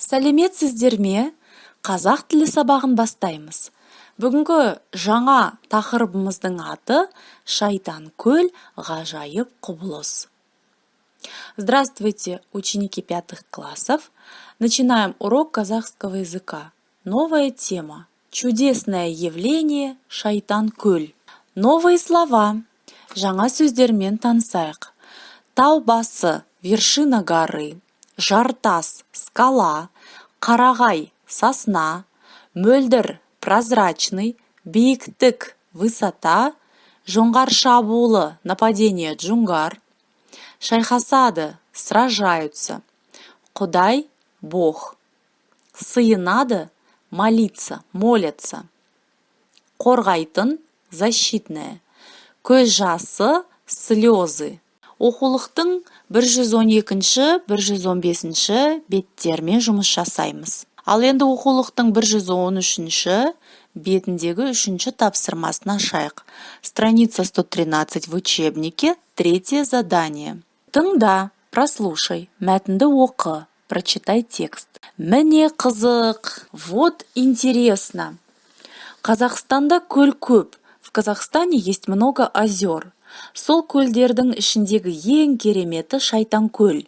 Сәлеметсіздер ме? Қазақ тілі сабағын бастаймыз. Бүгінгі жаңа тақырыбымыздың аты «Шайтан көл. Ғажайып құбылыс». Здравствуйте, ученики 5 классов. Начинаем урок казахского языка. Новая тема. Чудесное явление «Шайтан көл». Новые слова. Жаңа сөздермен танысайық. Тау басы, вершина горы. Жартас, скала, қарағай, сосна, мөлдір, прозрачный, биіктік, высота, жоңғар шабуылы, нападение, джунгар, шайхасады, сражаются, құдай, бог, сыйынады, молиться, молятся, қорғайтын, защитная, көз жасы, слезы. Оқулықтың 112-115 беттермен жұмыс жасаймыз. Ал енді оқулықтың 113 бетіндегі 3 тапсырмасын ашайық. Страница 113 в учебнике, 3 задание. Тыңда, прослушай, мәтінді оқы, прочитай текст. Міне қызық, вот интересно. Қазақстанда көл көп. В Казахстане есть много озер. Сол көлдердің ішіндегі ең кереметі Шайтан көл.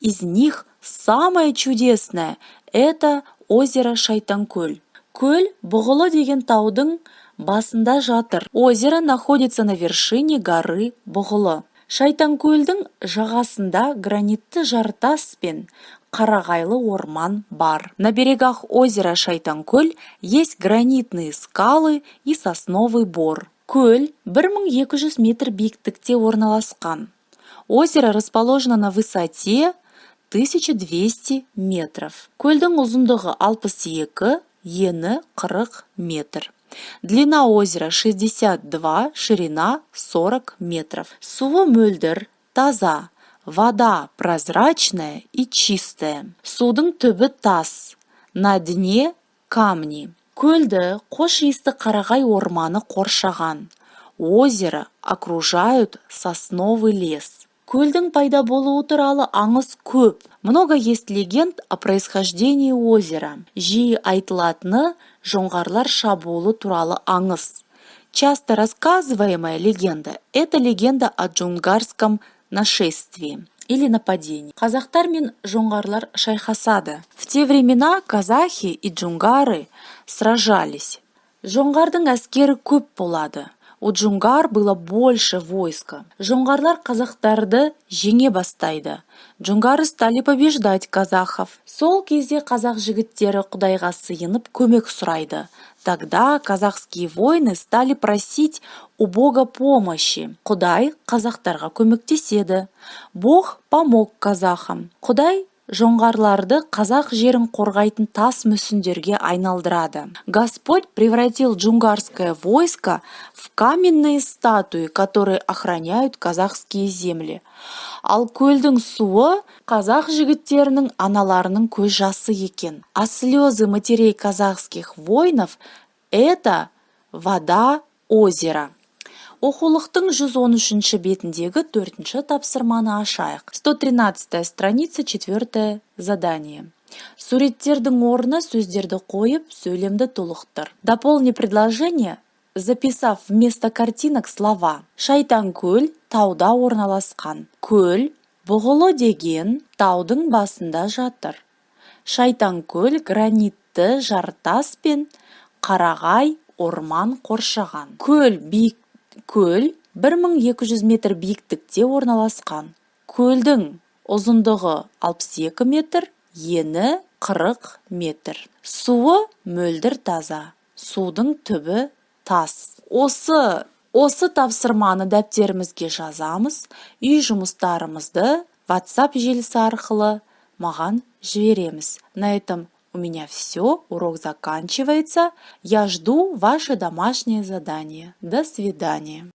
Из них самое чудесное – это озеро Шайтан көл. Көл Бұғылы деген таудың басында жатыр. Озеро находится на вершине горы Бұғылы. Шайтан көлдің жағасында гранитті жартас пен қарағайлы орман бар. На берегах озера Шайтан көл есть гранитные скалы и сосновый бор. Көл 1200 метр биіктікте орналасқан. Озеро расположено на высоте 1200 метров. Көлдің ұзындығы 62, ені 40 метр. Длина озера 62, ширина 40 метров. Суы мөлдір, таза, вода прозрачная и чистая. Судың түбі тас, на дне камни. Көлді қош иісті қарағай орманы қоршаған. Озеро окружают сосновый лес. Көлдің пайда болуы туралы аңыз көп. Много есть легенд о происхождении озера. Жиі айтылатыны жоңғарлар шабуылы туралы аңыз. Часто рассказываемая легенда – это легенда о джунгарском нашествии или нападении. Қазақтар мен жоңғарлар шайхасады. В те времена казахи и джунгары сражались. Жоңғардың әскері көп болады. У джунгар было больше войска. Жоңғарлар казахтарды жеңе бастайды. Джунгары стали побеждать казахов. Сол кезде казах жігіттері құдайға сыйынып көмек сұрайды. Тогда казахские воины стали просить у Бога помощи. Құдай казахтарға көмектеседі. Бог помог казахам. Құдай жоңғарларды казах жерін қорғайтын тас мүсіндерге айналдырады. Господь превратил джунгарское войско в каменные статуи, которые охраняют казахские земли. Ал көлдің суы казах жігіттерінің аналарының көз жасы екен. А слезы матерей казахских воинов – это вода озера. Оқулықтың 113 бетіндегі 4 тапсырманы ашайық. 113 страница, 4 задание. Суреттердің орнына сөздерді қойып, сөйлемді толықтыр. Дополни предложение, записав вместо картинок слова. Шайтан көл тауда орналасқан. Көл Бұғылы деген таудың басында жатыр. Шайтан көл гранитті жартас пен қарағай орман қоршаған. Көл 1200 метр биіктікте орналасқан. Көлдің ұзындығы 62 метр, ені 40 метр. Суы мөлдір таза, судың түбі тас. Осы тапсырманы дәптерімізге жазамыз, үй жұмыстарымызды WhatsApp желісі арқылы маған жібереміз. На этом у меня все, урок заканчивается. Я жду ваше домашнее задание. До свидания.